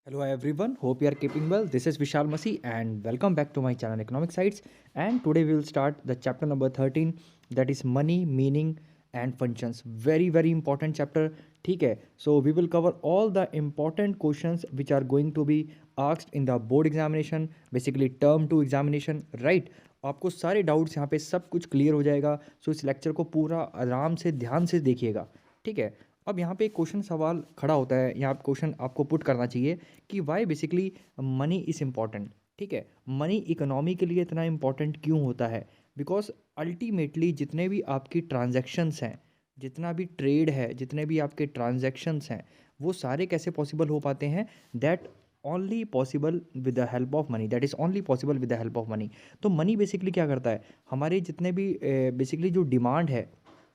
Hello everyone, hope you are keeping well. This is Vishal Masi and welcome back to my channel Economic Sites. And today we will start the chapter number 13, that is money, meaning and functions. Very important chapter. ठीक है, so we will cover all the important questions which are going to be asked in the board examination, basically term 2 examination, right? आपको सारे doubts यहाँ पे सब कुछ clear हो जाएगा. सो इस लेक्चर को पूरा आराम से ध्यान से देखिएगा. ठीक है, अब यहाँ पे एक क्वेश्चन सवाल खड़ा होता है, यहाँ क्वेश्चन आपको पुट करना चाहिए कि why basically money is important. ठीक है, मनी इकोनॉमी के लिए इतना इम्पॉर्टेंट क्यों होता है? बिकॉज अल्टीमेटली जितने भी आपकी ट्रांजैक्शंस हैं, जितना भी ट्रेड है, जितने भी आपके ट्रांजैक्शंस हैं, वो सारे कैसे पॉसिबल हो पाते हैं? That only possible with the help of money. That is only possible with the help of money. तो मनी बेसिकली क्या करता है? हमारे जितने भी बेसिकली जो डिमांड है,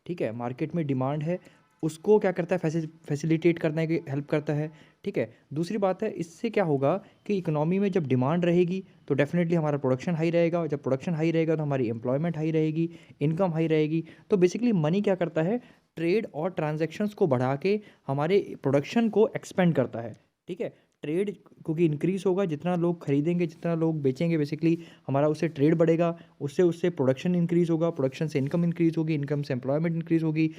ठीक है, मार्केट में डिमांड है, उसको क्या करता है? फैसिलिटेट करने की हेल्प करता है. ठीक है, दूसरी बात है, इससे क्या होगा कि इकोनॉमी में जब डिमांड रहेगी तो डेफिनेटली हमारा प्रोडक्शन हाई रहेगा, और जब प्रोडक्शन हाई रहेगा तो हमारी एम्प्लॉयमेंट हाई रहेगी, इनकम हाई रहेगी. तो बेसिकली मनी क्या करता है? ट्रेड और ट्रांजैक्शंस को बढ़ा के हमारे प्रोडक्शन को एक्सपेंड करता है. ठीक है, ट्रेड क्योंकि इंक्रीज होगा, जितना लोग खरीदेंगे, जितना लोग बेचेंगे, बेसिकली हमारा उससे ट्रेड बढ़ेगा, उससे उससे प्रोडक्शन इंक्रीज होगा, प्रोडक्शन से इनकम इंक्रीज होगी, इनकम से एम्प्लॉयमेंट इंक्रीज होगी,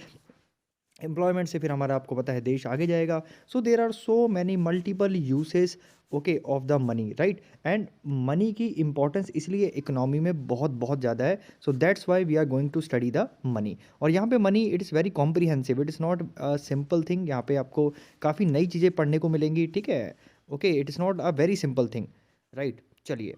एम्प्लॉयमेंट से फिर हमारा आपको पता है देश आगे जाएगा. So there are so many multiple uses, okay, of the money, right? And money की इंपॉर्टेंस इसलिए इकोनॉमी में बहुत बहुत ज़्यादा है. So that's why we are going to study the money. और यहाँ पे money it is very comprehensive, it is not a simple thing. यहाँ पे आपको काफ़ी नई चीज़ें पढ़ने को मिलेंगी. ठीक है, okay, it is not a very simple thing, right? चलिए,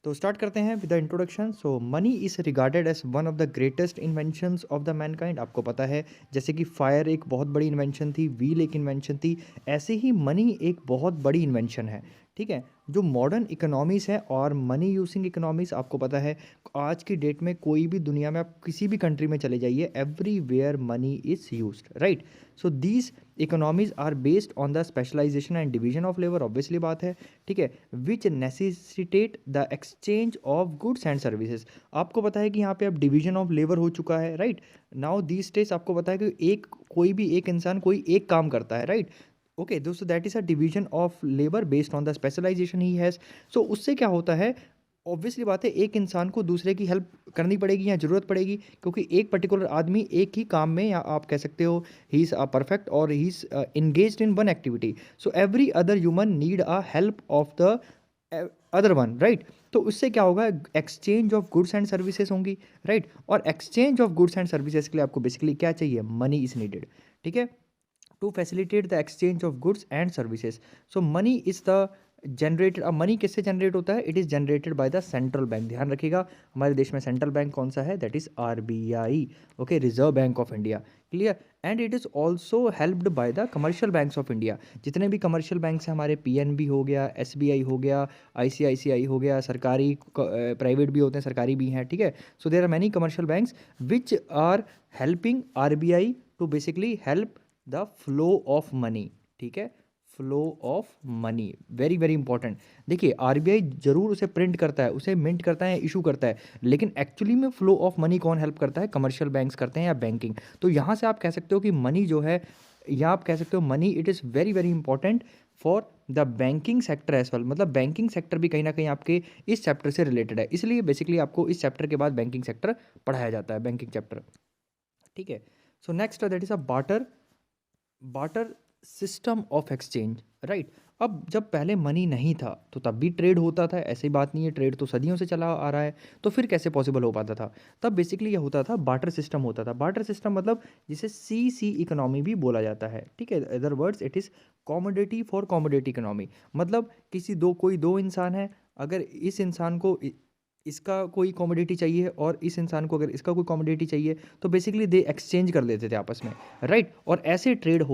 तो स्टार्ट करते हैं with the introduction. So money is regarded as one of the greatest inventions of the mankind. आपको पता है जैसे कि फायर एक बहुत बड़ी इन्वेंशन थी, व्हील एक इन्वेंशन थी, ऐसे ही मनी एक बहुत बड़ी इन्वेंशन है. ठीक है, जो मॉडर्न इकोनॉमीज़ हैं और मनी यूजिंग इकोनॉमीज़, आपको पता है आज की डेट में कोई भी दुनिया में आप किसी भी कंट्री में चले जाइए, everywhere money is used, right? So these economies are based on the specialization and division of labour, obviously बात है. ठीक है, which necessitate the exchange of goods and services. आपको पता है कि यहाँ पे अब डिवीजन ऑफ लेबर हो चुका है, राइट? नाउ दीज डेज आपको पता है कि कोई भी एक इंसान कोई एक काम करता है, राइट? ओके दोस्तों, that is a division of labour based on the specialization he has. So उससे क्या होता है? ऑब्वियसली बात है, एक इंसान को दूसरे की हेल्प करनी पड़ेगी या ज़रूरत पड़ेगी, क्योंकि एक पर्टिकुलर आदमी एक ही काम में, या आप कह सकते हो ही इज़ परफेक्ट और he is engaged in one activity. So every other human need a help of the other one, right? तो उससे क्या होगा? Exchange of goods and services होंगी, राइट? और exchange of goods and services के लिए आपको बेसिकली क्या चाहिए? Money is needed. ठीक है, to facilitate the exchange of goods and services. So money is the generated. अब मनी किससे जनरेट होता है? It is generated by the central bank. ध्यान रखिएगा, हमारे देश में सेंट्रल बैंक कौन सा है? That is RBI, okay, reserve bank of India. Clear? And it is also helped by the commercial banks of India. जितने भी कमर्शियल बैंक्स हैं हमारे, PNB हो गया, SBI हो गया, ICICI हो गया, सरकारी प्राइवेट भी होते हैं, सरकारी भी हैं. ठीक है, so there are many commercial banks which are helping RBI to basically help the flow of money. ठीक है, flow of money very important. देखिए, RBI जरूर उसे प्रिंट करता है, उसे मिंट करता है, इशू करता है, लेकिन एक्चुअली में फ्लो ऑफ मनी कौन हेल्प करता है? कमर्शियल बैंक्स करते हैं या बैंकिंग. तो यहाँ से आप कह सकते हो कि मनी जो है, या आप कह सकते हो money it is very important for the banking sector as well. मतलब बैंकिंग सेक्टर भी कहीं ना कहीं आपके इस चैप्टर से रिलेटेड है, इसलिए बेसिकली आपको इस चैप्टर के बाद बैंकिंग सेक्टर पढ़ाया जाता है, बैंकिंग चैप्टर. ठीक है, so next that is a barter system of exchange, right? अब जब पहले मनी नहीं था तो तब भी ट्रेड होता था, ऐसी बात नहीं है, ट्रेड तो सदियों से चला आ रहा है. तो फिर कैसे पॉसिबल हो पाता था? तब बेसिकली ये होता था, बाटर सिस्टम होता था. बाटर सिस्टम मतलब जिसे CC इकोनॉमी भी बोला जाता है. ठीक है, other words it is commodity for commodity economy. मतलब कोई दो इंसान है, अगर इस इंसान को इसका कोई कॉमोडिटी चाहिए और इस इंसान को अगर इसका कोई कॉमोडिटी चाहिए, तो बेसिकली दे एक्सचेंज कर लेते थे आपस में, राइट? और ऐसे ट्रेड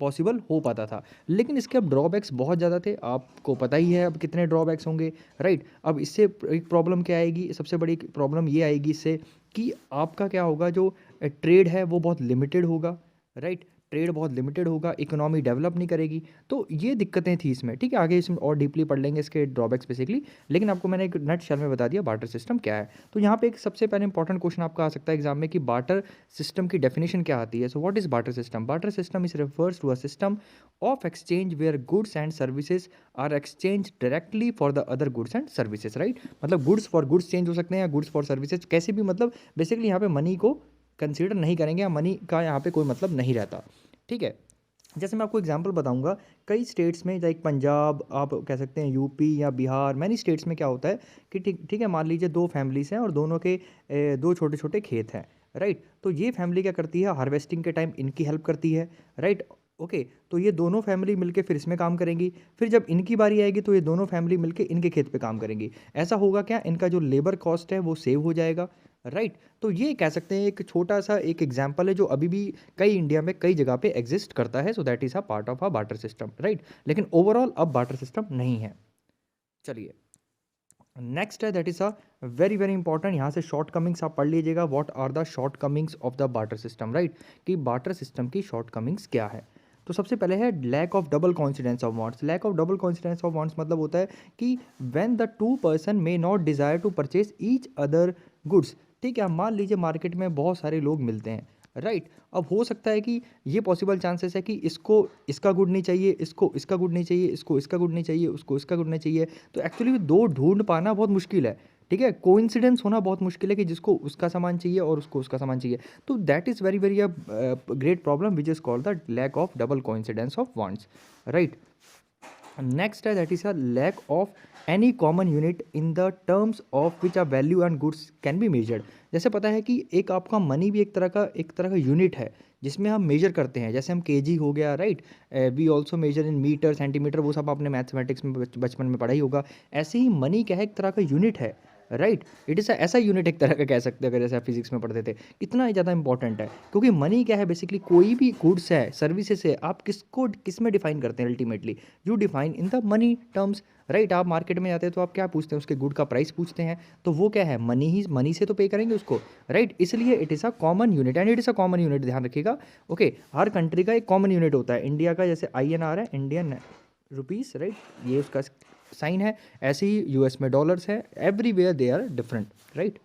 पॉसिबल हो पाता था. लेकिन इसके अब ड्रॉबैक्स बहुत ज़्यादा थे, आपको पता ही है अब कितने ड्रॉबैक्स होंगे, राइट? अब इससे एक प्रॉब्लम क्या आएगी? सबसे बड़ी प्रॉब्लम ये आएगी इससे कि आपका क्या होगा, जो ट्रेड है वो बहुत लिमिटेड होगा, राइट? ट्रेड बहुत लिमिटेड होगा, इकोनॉमी डेवलप नहीं करेगी। तो ये दिक्कतें थी इसमें, ठीक है। आगे इसमें और डीपली पढ़ लेंगे इसके ड्रॉबैक्स बेसिकली, लेकिन आपको मैंने एक नट शेल में बता दिया बार्टर सिस्टम क्या है। तो यहाँ पे एक सबसे पहले इंपॉर्टेंट क्वेश्चन आपका आ सकता है एग्जाम में कि बार्टर सिस्टम की डेफिनेशन क्या आती है। So what is barter system? Barter system is refers to a system of exchange where goods and services are exchange directly for the other goods and services, right. मतलब goods for goods change हो सकते हैं या goods for services, कैसे भी, मतलब basically यहाँ पे मनी को कंसीडर नहीं करेंगे या मनी का यहाँ पे कोई मतलब नहीं रहता, ठीक है। जैसे मैं आपको एग्जांपल बताऊंगा, कई स्टेट्स में लाइक पंजाब, आप कह सकते हैं यूपी या बिहार, मैनी स्टेट्स में क्या होता है कि ठीक ठीक है, मान लीजिए दो फैमिलीज हैं और दोनों के दो छोटे छोटे खेत हैं, राइट। तो ये फैमिली क्या करती है, हार्वेस्टिंग के टाइम इनकी हेल्प करती है, राइट। ओके, तो ये दोनों फैमिली मिलके फिर इसमें काम करेंगी, फिर जब इनकी बारी आएगी तो ये दोनों फैमिली मिलके इनके खेत पे काम करेंगी। ऐसा होगा क्या, इनका जो लेबर कॉस्ट है वो सेव हो जाएगा, राइट। तो ये कह सकते हैं एक छोटा सा एक एग्जाम्पल है जो अभी भी कई इंडिया में कई जगह पे एग्जिस्ट करता है। So that is a part of a barter system, right. लेकिन ओवरऑल अब बार्टर सिस्टम नहीं है। चलिए, नेक्स्ट है that is a very very important, यहाँ से शॉर्ट कमिंग्स आप पढ़ लीजिएगा। What are the shortcomings of the barter system, right, कि बार्टर सिस्टम की शॉर्ट कमिंग्स क्या है। तो सबसे पहले है lack of double coincidence of wants. Lack of double coincidence of wants मतलब होता है कि when the two person may not desire to purchase each other goods, ठीक है। मान लीजिए मार्केट में बहुत सारे लोग मिलते हैं, राइट। अब हो सकता है कि ये पॉसिबल चांसेस है कि इसको इसका गुड नहीं चाहिए, इसको इसका गुड नहीं चाहिए, इसको इसका गुड नहीं चाहिए, उसको इसका गुड नहीं चाहिए। तो एक्चुअली दो ढूंढ पाना बहुत मुश्किल है, ठीक है। कोइंसिडेंस होना बहुत मुश्किल है कि जिसको उसका सामान चाहिए और उसको उसका सामान चाहिए। तो that is very very a great problem which is called the lack of double coincidence of wants, right. Next है that is a lack of any common unit in the terms of which a value and goods can be measured. जैसे पता है कि एक आपका money भी एक तरह का यूनिट है जिसमें हम मेजर करते हैं, जैसे हम केजी हो गया, right. We also measure in meter, centimeter, वो सब आपने मैथमेटिक्स में बचपन में पढ़ा ही होगा। ऐसे ही मनी क्या है, एक तरह का यूनिट है, राइट। इट इज़ ऐसा यूनिट एक तरह का कह सकते हैं, अगर जैसे आप फिजिक्स में पढ़ते थे। इतना ही ज़्यादा इंपॉर्टेंट है क्योंकि मनी क्या है, बेसिकली कोई भी गुड्स है, सर्विसेज है, आप किसको किस में डिफाइन करते हैं, ultimately you define in the money terms, right. आप मार्केट में जाते हैं तो आप क्या पूछते हैं, उसके गुड का प्राइस पूछते हैं, तो वो क्या है, मनी ही, मनी से तो पे करेंगे उसको, राइट। इसलिए it is a common unit and it is a common unit, ध्यान रखिएगा। ओके, हर कंट्री का एक कॉमन यूनिट होता है। इंडिया का जैसे INR है, इंडियन रुपीस, राइट, ये उसका साइन है। ऐसे ही यूएस में डॉलर्स है, everywhere they are different, right.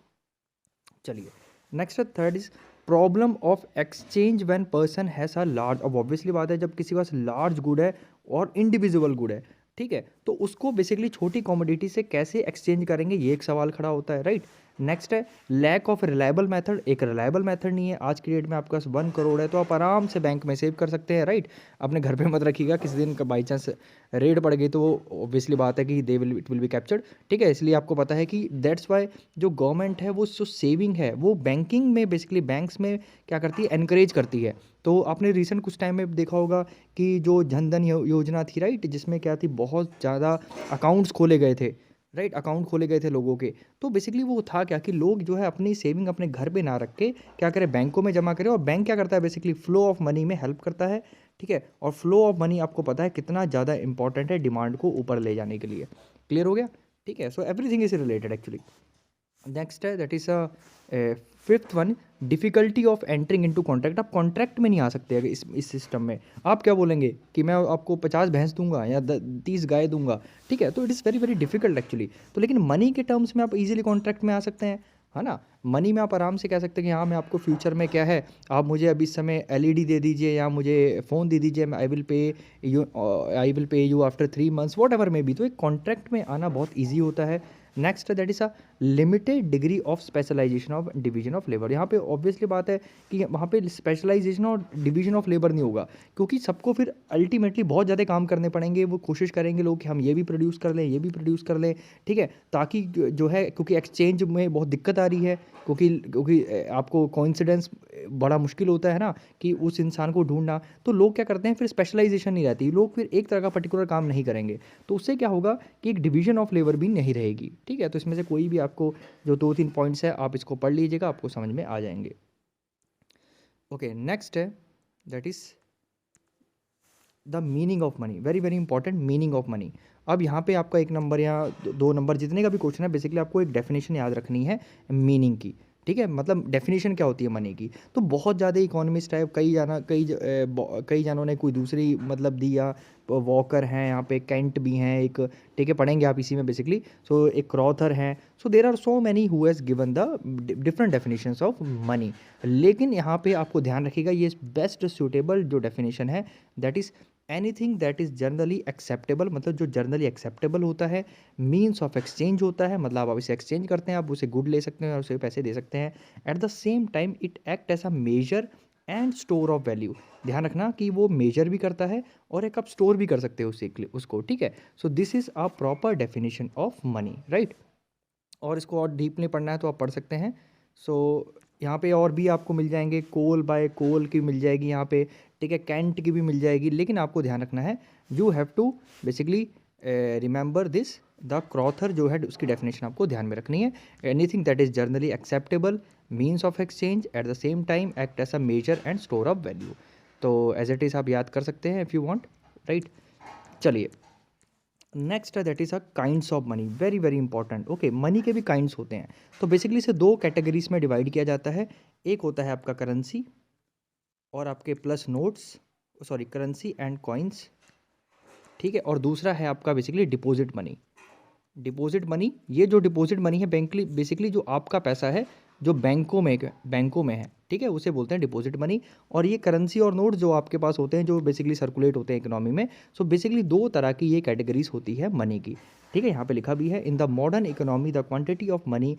चलिए, नेक्स्ट है third is problem of exchange when person has a large. अब ऑब्वियसली बात है, जब किसी के पास लार्ज गुड है और इंडिविजुअल गुड है, ठीक है, तो उसको बेसिकली छोटी कॉमोडिटी से कैसे एक्सचेंज करेंगे, ये एक सवाल खड़ा होता है, राइट। नेक्स्ट है लैक ऑफ रिलायबल मेथड। एक रिलायबल मेथड नहीं है। आज की डेट में आपके पास 1 करोड़ है तो आप आराम से बैंक में सेव कर सकते हैं, राइट। अपने घर पे मत रखिएगा, किसी दिन का बाई चांस रेड पड़ गई तो वो ऑब्वियसली बात है कि इट विल बी कैप्चर्ड, ठीक है। इसलिए आपको पता है कि दैट्स वाई जो गवर्नमेंट है वो जो सेविंग है वो बैंकिंग में, बेसिकली बैंक्स में क्या करती है, एनकरेज करती है। तो आपने रिसेंट कुछ टाइम में देखा होगा कि जो जनधन योजना थी, राइट, जिसमें क्या थी, बहुत ज़्यादा अकाउंट्स खोले गए थे, राइट, अकाउंट खोले गए थे लोगों के। तो बेसिकली वो था क्या कि लोग जो है अपनी सेविंग अपने घर पे ना रख के क्या करें, बैंकों में जमा करें। और बैंक क्या करता है, बेसिकली फ्लो ऑफ मनी में हेल्प करता है, ठीक है। और फ्लो ऑफ मनी आपको पता है कितना ज़्यादा इंपॉर्टेंट है डिमांड को ऊपर ले जाने के लिए। क्लियर हो गया, ठीक है। So everything is related actually. Next है that is a fifth one, difficulty of entering into contract. आप कॉन्ट्रैक्ट में नहीं आ सकते अगर इस सिस्टम में। आप क्या बोलेंगे कि मैं आपको 50 भैंस दूंगा या 30 गाय दूंगा, ठीक है। तो it is very very difficult actually. तो लेकिन मनी के टर्म्स में आप इजीली कॉन्ट्रैक्ट में आ सकते हैं, है ना। मनी में आप आराम से कह सकते हैं कि हाँ, मैं आपको फ्यूचर में क्या है, आप मुझे अभी इस समय LED दे दीजिए या मुझे फ़ोन दे दीजिए, मैं I will pay you after 3 months, whatever may be. तो एक कॉन्ट्रैक्ट में आना बहुत ईजी होता है। Next that is a limited degree of specialization of division of labour. यहाँ पे ऑब्वियसली बात है कि वहाँ पे स्पेशलाइजेशन और डिवीजन ऑफ लेबर नहीं होगा क्योंकि सबको फिर अल्टीमेटली बहुत ज़्यादा काम करने पड़ेंगे। वो कोशिश करेंगे लोग कि हम ये भी प्रोड्यूस कर लें, ये भी प्रोड्यूस कर लें, ठीक है, ताकि जो है, क्योंकि एक्सचेंज में बहुत दिक्कत आ रही है, क्योंकि क्योंकि आपको कोइंसिडेंस बड़ा मुश्किल होता है ना कि उस इंसान को ढूंढना। तो लोग क्या करते हैं, फिर स्पेशलाइजेशन नहीं रहती, लोग फिर एक तरह का पर्टिकुलर काम नहीं करेंगे। तो उससे क्या होगा कि एक डिवीजन ऑफ लेबर भी नहीं रहेगी, ठीक है। तो इसमें से कोई भी आपको जो 2-3 पॉइंट्स है आप इसको पढ़ लीजिएगा, आपको समझ में आ जाएंगे। ओके, नेक्स्ट है that is the meaning of money. Very very important, meaning of money. अब यहाँ पे आपका 1 नंबर या 2 नंबर जितने का भी क्वेश्चन है, बेसिकली आपको एक डेफिनेशन याद रखनी है मीनिंग की, ठीक है, मतलब डेफिनेशन क्या होती है मनी की। तो बहुत ज़्यादा इकोनॉमिस्ट है, कई जानों ने कोई दूसरी मतलब दी, या वॉकर हैं यहाँ पे, कैंट भी हैं एक, ठीक है, पढ़ेंगे आप इसी में बेसिकली। सो एक क्रॉथर हैं, so there are so many who has given the different definitions of money. लेकिन यहाँ पे आपको ध्यान रखिएगा, ये बेस्ट सूटेबल जो डेफिनेशन है that is anything that is generally acceptable, मतलब जो जनरली एक्सेप्टेबल होता है, मीन्स ऑफ एक्सचेंज होता है, मतलब आप इसे एक्सचेंज करते हैं, आप उसे गुड ले सकते हैं और उसे पैसे दे सकते हैं। At the same time it act as a measure and store of value. ध्यान रखना कि वो मेजर भी करता है और एक आप स्टोर भी कर सकते हो उसको, ठीक है। So this is a proper definition of money, right. और इसको और डीपली पढ़ना है तो आप पढ़ सकते हैं। सो यहाँ पे और भी आपको मिल जाएंगे, कोल बाय कोल की मिल जाएगी यहाँ पे, ठीक है, कैंट की भी मिल जाएगी। लेकिन आपको ध्यान रखना है, you have to basically remember this, the Crowther जो है उसकी डेफिनेशन आपको ध्यान में रखनी है। Anything that is generally acceptable, means of exchange, at the same time act as a measure and store of value. तो एज इट इज़ आप याद कर सकते हैं इफ़ यू वांट, राइट। चलिए, नेक्स्ट है that is a kinds of money, very very important. Okay, money के भी काइंड्स होते हैं। तो बेसिकली इसे दो कैटेगरीज में डिवाइड किया जाता है। एक होता है आपका करेंसी और आपके plus notes, sorry currency and coins, ठीक है। और दूसरा है आपका basically deposit money. Deposit money, ये जो डिपॉजिट मनी है बेसिकली जो आपका पैसा है जो बैंकों में है, ठीक है, उसे बोलते हैं डिपॉजिट मनी। और ये करेंसी और नोट जो आपके पास होते हैं, जो बेसिकली सर्कुलेट होते हैं इकोनॉमी में। सो बेसिकली दो तरह की ये कैटेगरीज होती है मनी की, ठीक है। यहाँ पे लिखा भी है, in the modern economy the quantity of money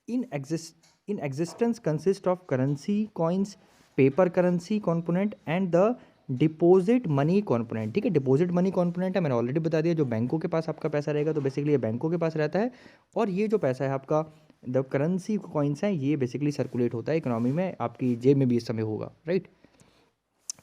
in existence consist of currency coins, paper currency component and the deposit money component, ठीक है। डिपॉजिट मनी कॉम्पोनेंट है, मैंने ऑलरेडी बता दिया, जो बैंकों के पास आपका पैसा रहेगा, तो बेसिकली ये बैंकों के पास रहता है। और ये जो पैसा है आपका, द करेंसी कॉइन्स हैं, ये बेसिकली सर्कुलेट होता है इकोनॉमी में, आपकी जेब में भी इस समय होगा, राइट।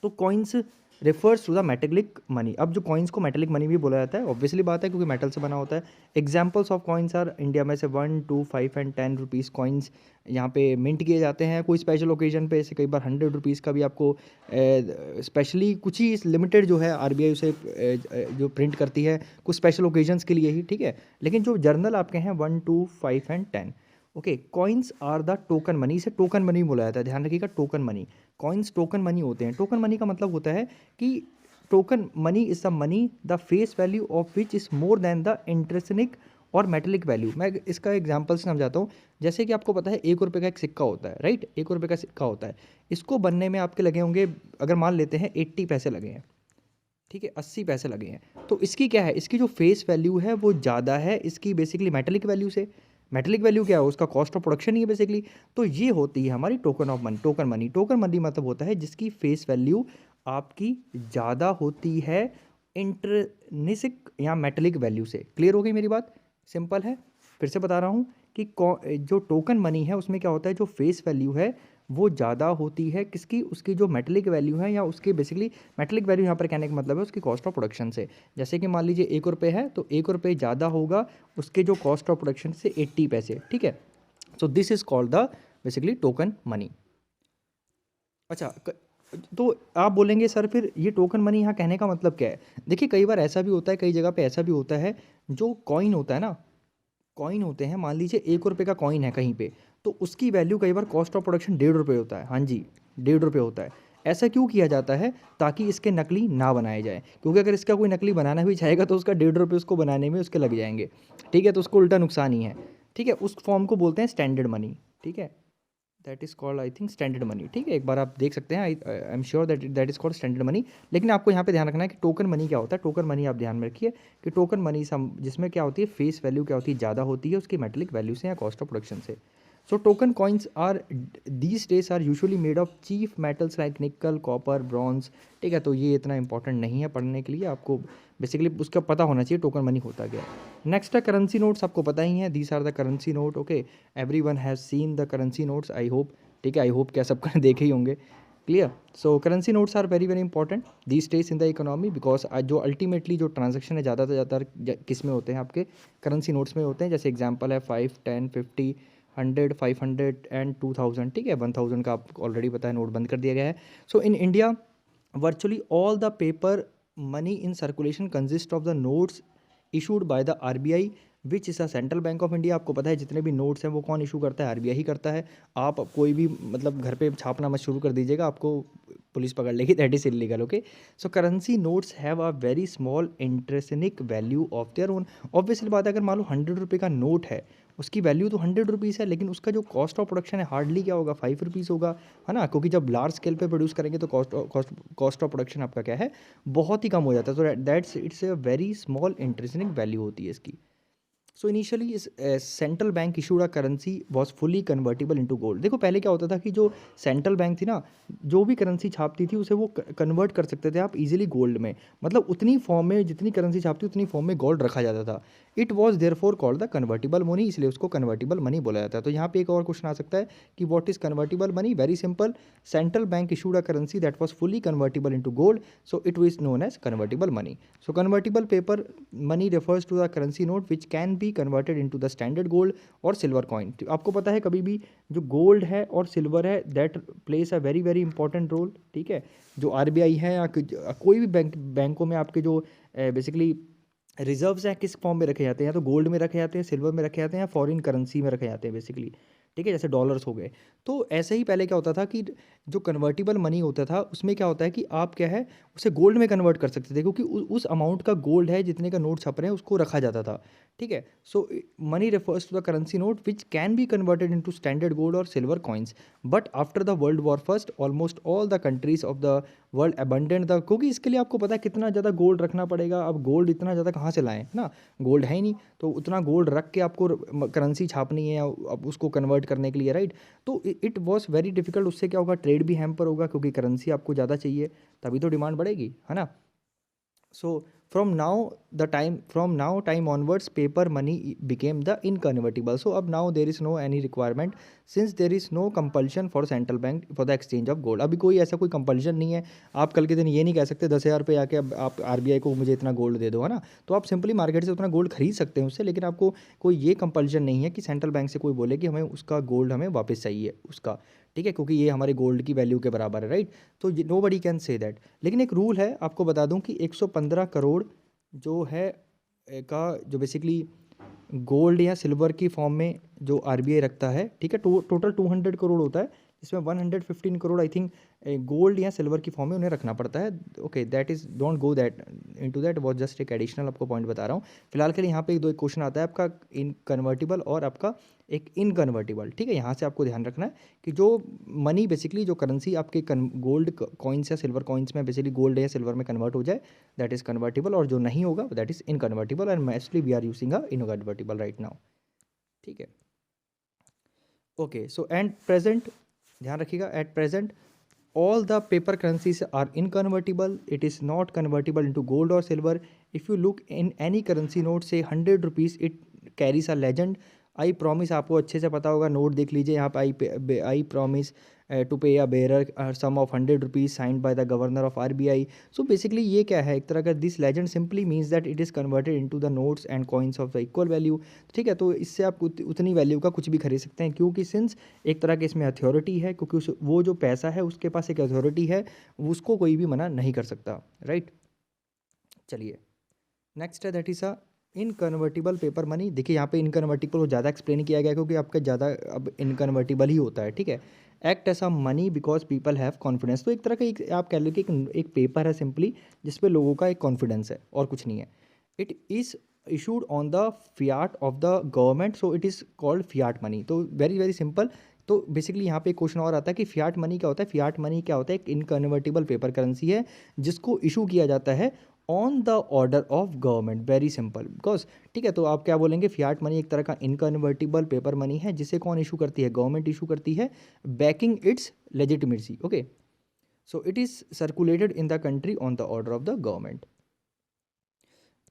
तो coins refers to the metallic money. अब जो कॉइन्स को मेटेलिक मनी भी बोला जाता है, ऑब्वियसली बात है, क्योंकि मेटल से बना होता है। Examples of coins are, India में से 1, 2, 5 एंड 10 रुपीज़ कॉइन्स यहाँ पे मिंट किए जाते हैं कोई स्पेशल ओकेजन पे। ऐसे कई बार 100 रुपीज़ का भी आपको स्पेशली कुछ ही लिमिटेड जो है आरबीआई उसे जो प्रिंट करती है कुछ स्पेशल ओकेजन्स के लिए ही, ठीक है। लेकिन जो जर्नल आपके हैं 1, 2, 5 and 10, okay, coins are the token money. इसे टोकन मनी बोला जाता है, ध्यान रखिएगा, token money. Coins token money होते हैं। टोकन मनी का मतलब होता है कि token money is the money the face value of which is more than the intrinsic और मेटेलिक वैल्यू। मैं इसका एग्जांपल से समझाता हूँ। जैसे कि आपको पता है 1 रुपये का एक सिक्का होता है, राइट, 1 रुपये का सिक्का होता है। इसको बनने में आपके लगे होंगे, अगर मान लेते हैं 80 पैसे लगे हैं, ठीक है, 80 पैसे लगे हैं। तो इसकी क्या है, इसकी जो फेस वैल्यू है वो ज़्यादा है इसकी बेसिकली मेटेलिक वैल्यू से। मेटेलिक वैल्यू क्या है, उसका कॉस्ट ऑफ प्रोडक्शन ही है बेसिकली। तो ये होती है हमारी token of money, token money. Token money मतलब होता है जिसकी फेस वैल्यू आपकी ज़्यादा होती है इंट्रिंसिक या मेटेलिक वैल्यू से। क्लियर हो गई मेरी बात, सिंपल है। फिर से बता रहा हूँ कि जो टोकन मनी है उसमें क्या होता है, जो फेस वैल्यू है वो ज़्यादा होती है किसकी, उसकी जो मेटेलिक वैल्यू है, या उसकी बेसिकली मेटेलिक वैल्यू यहाँ पर कहने का मतलब है उसकी कॉस्ट ऑफ प्रोडक्शन से। जैसे कि मान लीजिए 1 रुपये है, तो 1 रुपये ज़्यादा होगा उसके जो कॉस्ट ऑफ प्रोडक्शन से 80 पैसे, ठीक है। So this is called the basically token money. अच्छा, तो आप बोलेंगे सर फिर ये टोकन मनी यहाँ कहने का मतलब क्या है। देखिए, कई बार ऐसा भी होता है, कई जगह पे ऐसा भी होता है, जो कॉइन होता है ना, कॉइन होते हैं, मान लीजिए 1 रुपये का कॉइन है कहीं पे, तो उसकी वैल्यू कई बार कॉस्ट ऑफ प्रोडक्शन 1.5 रुपये होता है। हाँ जी, 1.5 रुपये होता है। ऐसा क्यों किया जाता है, ताकि इसके नकली ना बनाए जाए, क्योंकि अगर इसका कोई नकली बनाना भी चाहेगा तो उसका 1.5 रुपये उसको बनाने में उसके लग जाएंगे, ठीक है, तो उसको उल्टा नुकसान ही है, ठीक है। उस फॉर्म को बोलते हैं स्टैंडर्ड मनी, ठीक है। That is called I think standard money, ठीक है। एक बार आप देख सकते हैं, I am sure that is called standard money. लेकिन आपको यहाँ पे ध्यान रखना है कि टोकन मनी क्या होता है। टोकन मनी आप ध्यान में रखिए कि टोकन मनी जिसमें क्या होती है, फेस वैल्यू क्या होती है, ज़्यादा होती है उसकी मेटेलिक वैल्यू से या कॉस्ट ऑफ प्रोडक्शन से। So token coins are these days are usually made of cheap metals like nickel, copper, bronze, ठीक है। तो ये इतना इंपॉर्टेंट नहीं है पढ़ने के लिए, आपको बेसिकली उसका पता होना चाहिए टोकन मनी होता क्या है। नेक्स्ट है करेंसी नोट्स, आपको पता ही है, these are the currency note, okay. Every one has seen the currency notes, I hope, ठीक है, आई होप क्या सबका देखे ही होंगे। Clear. So currency notes are very very important these days in the economy, because जो ultimately जो transaction है ज़्यादातर किस में होते हैं, आपके करेंसी नोट्स में होते हैं। जैसे एग्जांपल है 5, 10, 50, 100, 500 एंड 2000, ठीक है। 1000 का आपको ऑलरेडी पता है, नोट बंद कर दिया गया है। So in India virtually all the paper money in circulation consists of the notes issued by the RBI which is a central bank of India. आपको पता है जितने भी नोट्स हैं वो कौन इशू करता है, आरबीआई ही करता है। आप कोई भी मतलब घर पे छापना मत शुरू कर दीजिएगा, आपको पुलिस पकड़ लेगी, that is illegal. Okay, so currency notes have a very small intrinsic value of their own. Obviously बात है, अगर मान लो 100 रुपये का नोट है, उसकी वैल्यू तो 100 रुपीज़ है, लेकिन उसका जो कॉस्ट ऑफ प्रोडक्शन है हार्डली क्या होगा, 5 रुपीज़ होगा, है ना, क्योंकि जब लार्ज स्केल पे प्रोड्यूस करेंगे तो कॉस्ट ऑफ प्रोडक्शन आपका क्या है, बहुत ही कम हो जाता है। तो that's it's a very small intrinsic value होती है इसकी। So initially central bank issued a currency was fully convertible into gold. देखो पहले क्या होता था कि जो सेंट्रल बैंक थी ना, जो भी करेंसी छापती थी उसे वो कन्वर्ट कर सकते थे आप इजीली गोल्ड में, मतलब उतनी फॉर्म में जितनी करेंसी छापती उतनी फॉर्म में गोल्ड रखा जाता था। It was therefore called the convertible money, इसलिए उसको कन्वर्टिबल मनी बोला जाता है। तो यहाँ पे एक और क्वेश्चन आ सकता है कि what is convertible money. Very simple, central bank issued a currency that was fully convertible into gold, so it is known as convertible money. So convertible paper money refers to the currency note which can be converted into the standard gold और silver coin. आपको पता है कभी भी जो gold है और silver है that place a very very important role, ठीक है। जो आरबीआई है या कोई भी बैंकों में आपके जो बेसिकली रिजर्व्स हैं किस फॉर्म में रखे जाते हैं, या तो गोल्ड में रखे जाते हैं, सिल्वर में रखे जाते हैं, या फॉरेन करेंसी में रखे जाते हैं बेसिकली, ठीक है, जैसे डॉलर्स हो गए। तो ऐसे ही पहले क्या होता था कि जो कन्वर्टिबल मनी होता था उसमें क्या होता है कि आप क्या है उसे गोल्ड में कन्वर्ट कर सकते थे, क्योंकि उस अमाउंट का गोल्ड है जितने का नोट छप रहे हैं उसको रखा जाता था, ठीक है। So money refers to the currency note which can be converted into standard gold और silver coins. But after the world war first almost all the countries of the world abandoned the, क्योंकि इसके लिए आपको पता है कितना ज़्यादा gold रखना पड़ेगा। अब गोल्ड इतना ज़्यादा कहाँ से लाएं, है ना, गोल्ड है ही नहीं, तो उतना गोल्ड रख के आपको करेंसी छापनी है अब उसको कन्वर्ट करने के लिए, राइट। तो इट वॉज वेरी डिफिकल्ट। उससे क्या होगा, ट्रेड भी हैम्पर होगा, क्योंकि करेंसी आपको ज़्यादा चाहिए तभी तो डिमांड बढ़ेगी, है ना। So from now time onwards paper money became the inconvertible. So अब now there is no any requirement since there is no compulsion for central bank for the exchange of gold. अभी कोई ऐसा कोई compulsion नहीं है। आप कल के दिन ये नहीं कह सकते 10,000 पे आके अब आप आरबीआई को मुझे इतना गोल्ड दे दो, है ना। तो आप सिंपली मार्केट से उतना गोल्ड खरीद सकते हैं उससे, लेकिन आपको कोई ये कंपल्शन नहीं है कि सेंट्रल बैंक से कोई बोले कि हमें उसका गोल्ड हमें वापस चाहिए उसका, ठीक है, क्योंकि ये हमारे गोल्ड की वैल्यू के बराबर है, राइट। तो nobody can say that. लेकिन एक रूल है आपको बता दूं कि 115 करोड़ जो है का जो बेसिकली गोल्ड या सिल्वर की फॉर्म में जो आरबीआई रखता है, ठीक है, टोटल 200 करोड़ होता है, जिसमें 115 करोड़ आई थिंक गोल्ड या सिल्वर की फॉर्म में उन्हें रखना पड़ता है। Okay, that is don't go that into that, वो जस्ट एक एडिशनल आपको पॉइंट बता रहा हूँ। फिलहाल के लिए यहाँ पे एक दो एक क्वेश्चन आता है आपका इन कन्वर्टिबल और आपका एक इनकन्वर्टिबल, ठीक है। यहाँ से आपको ध्यान रखना है कि जो मनी बेसिकली जो करेंसी आपके गोल्ड कॉइन्स या सिल्वर कॉइन्स में बेसिकली गोल्ड या सिल्वर में कन्वर्ट हो जाए दैट इज कन्वर्टिबल, और जो नहीं होगा that is inconvertible, and mostly we are using a inconvertible right now, ठीक है। ओके, सो एंड प्रेजेंट, ध्यान रखिएगा, at present all the paper currencies are inconvertible. It is not convertible into gold or silver. If you look in any currency note say 100 rupees, it carries a legend. I promise, आपको अच्छे से पता होगा, note देख लीजिए यहाँ पे, आई promise to pay a bearer sum of 100 rupees signed by the governor of RBI. So basically ये क्या है, एक तरह का this legend simply means that it is converted into the notes and coins of the equal value, ठीक है। तो इससे आप उतनी वैल्यू का कुछ भी खरीद सकते हैं, क्योंकि सिंस एक तरह के इसमें अथॉरिटी है, क्योंकि वो जो पैसा है उसके पास एक अथॉरिटी है, उसको कोई भी मना नहीं कर सकता, राइट। चलिए नेक्स्ट है that is a inconvertible paper money. देखिए यहाँ पे इनकन्वर्टिबल को ज़्यादा एक्सप्लेन किया गया क्योंकि आपका ज़्यादा अब इनकन्वर्टिबल ही होता है, ठीक है। Act S a money because people have confidence. तो एक तरह का आप कह लो कि एक पेपर है सिंपली जिसपे लोगों का एक कॉन्फिडेंस है और कुछ नहीं है। It is issued on the Fiat of the government, so it is called Fiat money. तो वेरी वेरी सिंपल। तो बेसिकली यहाँ पे एक क्वेश्चन और आता है कि फियाट मनी क्या होता है। फियाट मनी क्या होता है, एक इनकन्वर्टिबल पेपर करेंसी है जिसको इशू किया जाता है on the order of government. Very simple, because ठीक है। तो आप क्या बोलेंगे, फियाट मनी एक तरह का इनकन्वर्टिबल पेपर मनी है जिसे कौन इशू करती है, गवर्नमेंट इशू करती है, banking it's legitimacy. Okay, so it is circulated in the country on the order of the government.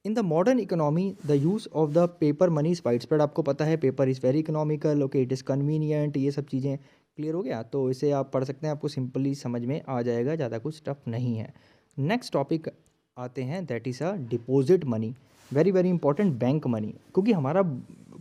In the modern economy the use of the paper money is wide spread. आपको पता है paper is very economical, okay, it is convenient, ये सब चीज़ें clear हो गया। तो इसे आप पढ़ सकते हैं, आपको सिंपली समझ में आ जाएगा, ज़्यादा कुछ टफ नहीं है। नेक्स्ट टॉपिक आते हैं that is a deposit money. Very very important, bank money, क्योंकि हमारा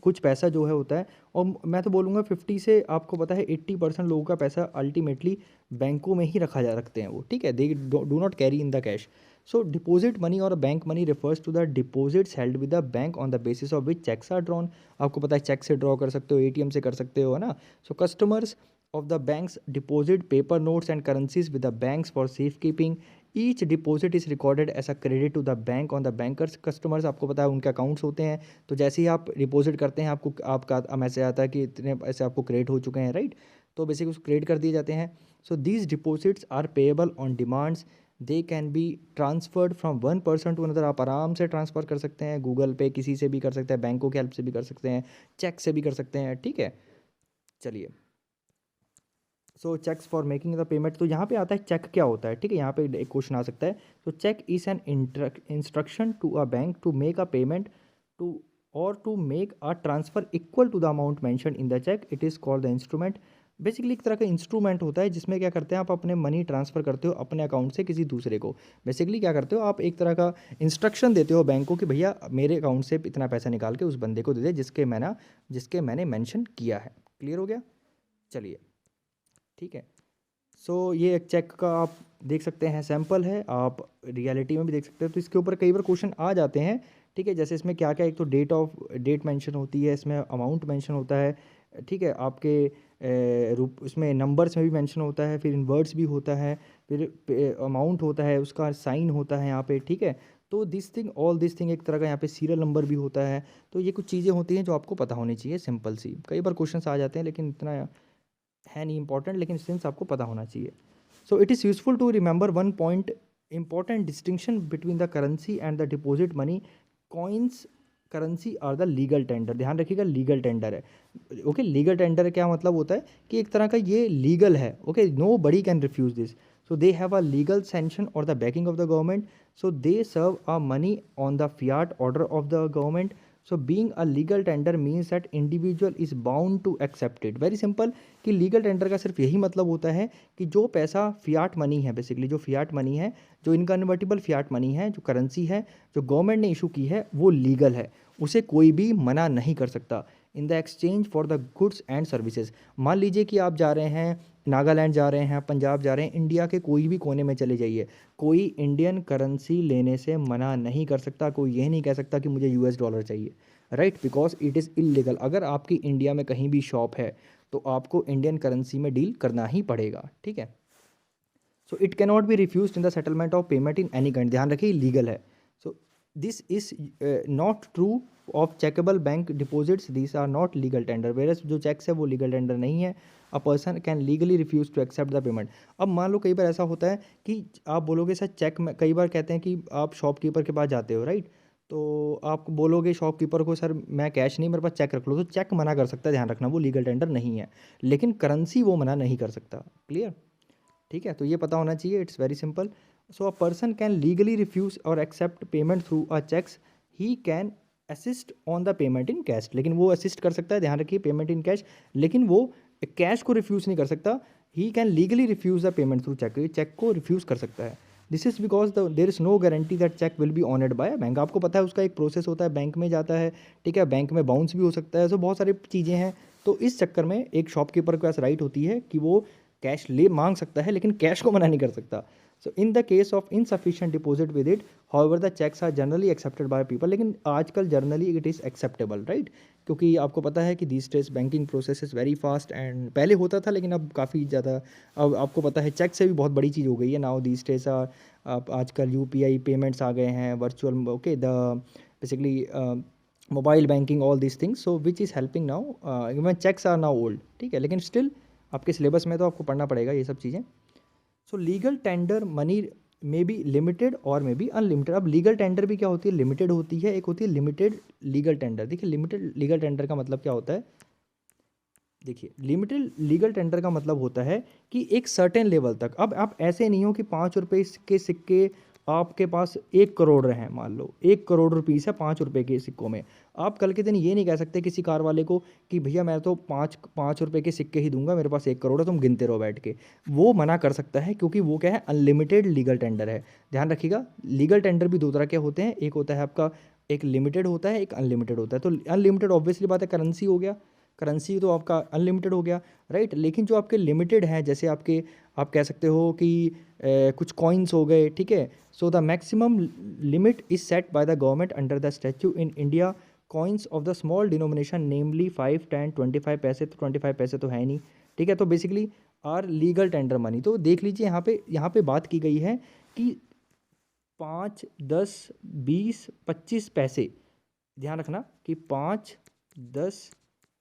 कुछ पैसा जो है होता है, और मैं तो बोलूँगा 50 से आपको पता है 80% लोगों का पैसा अल्टीमेटली बैंकों में ही रखा जा रखते हैं वो, ठीक है। They do not carry in the cash. So deposit money or bank money refers to the deposits held with the bank on the basis of which checks are drawn. आपको पता है चेक से ड्रॉ कर सकते हो, ATM से कर सकते हो, है ना. सो customers of the banks deposit paper notes and currencies with the banks for safekeeping. Each deposit is recorded as a credit to the bank on the bankers. Customers आपको पता है उनके अकाउंट्स होते हैं, तो जैसे ही आप डिपॉजिट करते हैं आपको आपका मैसेज आता है कि इतने पैसे आपको क्रेडिट हो चुके हैं, राइट. तो बेसिकली उसको क्रेडिट कर दिए जाते हैं. So these deposits are payable on demands. They can be transferred from one person to another. आप आराम से ट्रांसफ़र कर सकते हैं, गूगल पे किसी से भी कर सकते हैं, बैंकों की हेल्प से भी कर सकते हैं, चेक से भी कर सकते हैं, ठीक है. चलिए, so cheques for making the payment. तो यहाँ पे आता है चेक क्या होता है, ठीक है. यहाँ पे एक क्वेश्चन आ सकता है. तो cheque is an instruction to a bank to make a payment to or to make a transfer equal to the amount mention in the cheque. It is called the instrument. Basically एक तरह का instrument होता है जिसमें क्या करते हैं आप अपने मनी ट्रांसफ़र करते हो अपने अकाउंट से किसी दूसरे को. बेसिकली क्या करते हो आप एक तरह का इंस्ट्रक्शन देते हो बैंक को कि भैया मेरे अकाउंट से इतना पैसा निकाल के उस बंदे को दे दे जिसके मैंने मेंशन किया है. क्लियर हो गया. चलिए, ठीक है. सो ये एक चेक का आप देख सकते हैं सैम्पल है, आप रियलिटी में भी देख सकते हैं. तो इसके ऊपर कई बार क्वेश्चन आ जाते हैं, ठीक है. जैसे इसमें क्या क्या, एक तो डेट मेंशन होती है, इसमें अमाउंट मेंशन होता है, ठीक है. आपके रूप उसमें नंबर्स में भी मेंशन होता है, फिर इन वर्ड्स भी होता है, फिर अमाउंट होता है, उसका साइन होता है यहाँ पे, ठीक है. तो ऑल दिस थिंग एक तरह का यहाँ पे सीरियल नंबर भी होता है. तो ये कुछ चीज़ें होती हैं जो आपको पता होनी चाहिए, सिंपल सी. कई बार क्वेश्चन आ जाते हैं लेकिन इतना है नहीं इंपॉर्टेंट, लेकिन सेंस आपको पता होना चाहिए. So it is useful to remember one point important distinction between the currency and the deposit money. Coins currency are the legal tender. ध्यान रखिएगा लीगल टेंडर है, ओके. लीगल टेंडर क्या मतलब होता है कि एक तरह का ये लीगल है, okay. Nobody can refuse this. So they have a legal sanction और the backing of the government. So they serve a money on the fiat order of the government. So being a legal tender means that individual is bound to accept it. Very simple कि legal tender का सिर्फ यही मतलब होता है कि जो पैसा फियाट मनी है, बेसिकली जो फियाट मनी है, जो इनकन्वर्टिबल फियाट मनी है, जो करेंसी है, जो गवर्नमेंट ने इशू की है, वो लीगल है, उसे कोई भी मना नहीं कर सकता. In the exchange for the goods and services. मान लीजिए कि आप जा रहे हैं, नागालैंड जा रहे हैं, पंजाब जा रहे हैं, इंडिया के कोई भी कोने में चले जाइए, कोई इंडियन करेंसी लेने से मना नहीं कर सकता. कोई ये नहीं कह सकता कि मुझे यूएस डॉलर चाहिए, right, because it is illegal. अगर आपकी इंडिया में कहीं भी शॉप है तो आपको इंडियन करेंसी में डील करना ही पड़ेगा, ठीक है. So it cannot be refuse in the settlement of payment in any kind. ध्यान रखिए लीगल है. So this is not true of chequeable bank deposits. This are not legal tender. Versus जो cheques है वो लीगल टेंडर नहीं है. A person can legally refuse to accept the payment. अब मान लो कई बार ऐसा होता है कि आप बोलोगे सर चेक में, कई बार कहते हैं कि आप शॉपकीपर के पास जाते हो, राइट. तो आप बोलोगे शॉपकीपर को सर मैं कैश नहीं, मेरे पास चेक रख लो, तो चेक मना कर सकता है. ध्यान रखना वो लीगल टेंडर नहीं है, लेकिन करेंसी वो मना नहीं कर सकता. क्लियर, ठीक है. तो ये पता होना चाहिए. It's very simple. So a person can legally refuse or accept payment through a cheques. He can insist on the payment in cash. लेकिन वो असिस्ट कर सकता है, ध्यान रखिए, पेमेंट इन कैश, लेकिन वो कैश को रिफ्यूज़ नहीं कर सकता. He can legally refuse the payment through cheque. Cheque को रिफ्यूज़ कर सकता है. This is because there is no guarantee that cheque will be honoured by bank. आपको पता है उसका एक प्रोसेस होता है, बैंक में जाता है, ठीक है, बैंक में बाउंस भी हो सकता है. सो बहुत सारी चीज़ें हैं. तो इस चक्कर में एक शॉपकीपर के पास राइट होती है कि वो कैश ले मांग सकता है, लेकिन कैश को मना नहीं कर सकता. So in the case of insufficient deposit with it, however the cheques are generally accepted by people. लेकिन आजकल generally it is acceptable, right, क्योंकि आपको पता है कि these days banking process is very fast. And पहले होता था लेकिन अब काफ़ी ज़्यादा, अब आपको पता है चेक से भी बहुत बड़ी चीज़ हो गई है. नाउ दीस डेज आप आजकल यूपीआई पेमेंट्स आ गए हैं, virtual, okay, the basically mobile banking, all this things. So which is helping now. Even cheques are now old, ठीक है, लेकिन स्टिल आपके सिलेबस में तो आपको पढ़ना पड़ेगा ये सब चीज़ें. सो legal tender money may be limited और मे बी अनलिमिटेड. अब लीगल टेंडर भी क्या होती है, लिमिटेड होती है, एक होती है लिमिटेड लीगल टेंडर. देखिए लिमिटेड लीगल टेंडर का मतलब क्या होता है. देखिए लिमिटेड लीगल टेंडर का मतलब होता है कि एक सर्टेन लेवल तक. अब आप ऐसे नहीं हो कि 5 रुपये के सिक्के आपके पास 1 करोड़ रहे हैं. मान लो 1 करोड़ रुपीस है 5 रुपये के सिक्कों में. आप कल के दिन ये नहीं कह सकते किसी कार वाले को कि भैया मैं तो 5 5 रुपये के सिक्के ही दूंगा, मेरे पास 1 करोड़ है, तुम गिनते रहो बैठ के. वो मना कर सकता है क्योंकि वो क्या है, अनलिमिटेड लीगल टेंडर है. ध्यान रखिएगा लीगल टेंडर भी दो तरह के होते हैं. एक होता है आपका, एक लिमिटेड होता है, एक अनलिमिटेड होता है. तो अनलिमिटेड ऑब्वियसली बात है करेंसी हो गया. करेंसी तो आपका अनलिमिटेड हो गया, राइट। लेकिन जो आपके लिमिटेड हैं, जैसे आपके, आप कह सकते हो कि कुछ कॉइन्स हो गए, ठीक है। So the maximum limit is set by the government under the statue in India. Coins of the small denomination नेमली 5, 10, 25 पैसे, तो 25 पैसे तो है नहीं, ठीक है। तो basically are legal tender money. तो देख लीजिए यहाँ पे बात की गई है कि 5, 10, 20, 25 पैसे, ध्यान रखना कि 5, 10,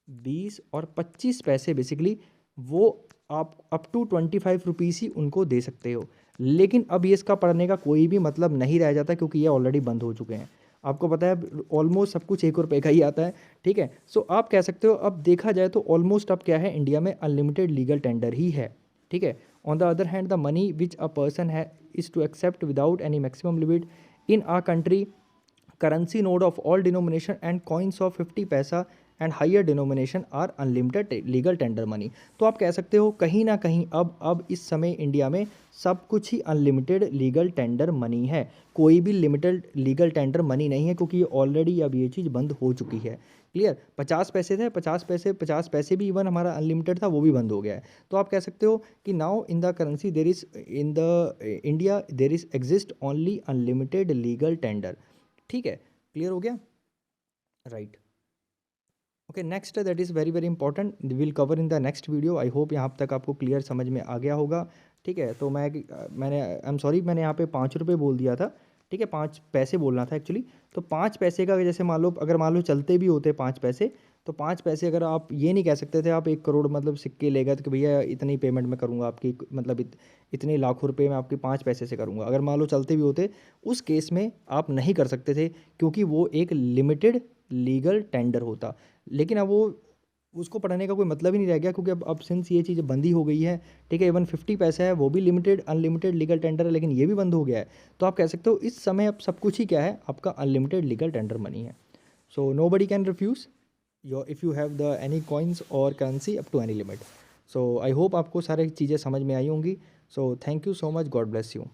20 और 25 पैसे बेसिकली वो आप अप टू 25 रुपीज़ ही उनको दे सकते हो। लेकिन अब ये इसका पढ़ने का कोई भी मतलब नहीं रह जाता, क्योंकि ये ऑलरेडी बंद हो चुके हैं। आपको पता है ऑलमोस्ट सब कुछ 1 रुपये का ही आता है, ठीक है। सो आप कह सकते हो, अब देखा जाए तो ऑलमोस्ट अब क्या है, इंडिया में अनलिमिटेड लीगल टेंडर ही है, ठीक है। On the other hand the money which a person है is to accept without any maximum limit in a country currency note of all denomination and coins of 50 paisa and higher denomination are unlimited legal tender money. तो आप कह सकते हो कहीं ना कहीं अब इस समय इंडिया में सब कुछ ही अनलिमिटेड लीगल टेंडर मनी है, कोई भी लिमिटेड लीगल टेंडर मनी नहीं है, क्योंकि ऑलरेडी अब ये चीज़ बंद हो चुकी है। क्लियर। 50 पैसे थे, 50 पैसे भी इवन हमारा अनलिमिटेड था, वो भी बंद हो गया है। तो आप कह सकते हो कि now in the currency there is in the India there is exist only unlimited legal tender, ठीक है। क्लियर हो गया, right. Okay, next that is very very important, will cover in the next video. I hope यहाँ तक आपको clear समझ में आ गया होगा, ठीक है। तो मैंने आई एम सॉरी, मैंने यहाँ पे 5 रुपये बोल दिया था, ठीक है, 5 पैसे बोलना था एक्चुअली। तो 5 पैसे का जैसे मान लो, अगर मान लो चलते भी होते 5 पैसे, तो 5 पैसे अगर आप ये नहीं कह सकते थे आप 1 करोड़ मतलब सिक्के ले गए तो कि भैया इतनी पेमेंट मैं करूँगा आपकी, मतलब इतने लाखों रुपए मैं आपके 5 पैसे से करूँगा, अगर मान लो चलते भी होते, उस केस में आप नहीं कर सकते थे, क्योंकि वो एक लिमिटेड लीगल टेंडर होता। लेकिन अब वो उसको पढ़ने का कोई मतलब ही नहीं रह गया, क्योंकि अब सिंस ये चीज़ बंदी हो गई है, ठीक है। इवन 50 पैसा है वो भी लिमिटेड अनलिमिटेड लीगल टेंडर है, लेकिन ये भी बंद हो गया है। तो आप कह सकते हो इस समय अब सब कुछ ही क्या है, आपका अनलिमिटेड लीगल टेंडर मनी है। So nobody can refuse your if you have the any coins or currency up to any limit. So I hope आपको सारी चीज़ें समझ में आई होंगी। So thank you so much, God bless you.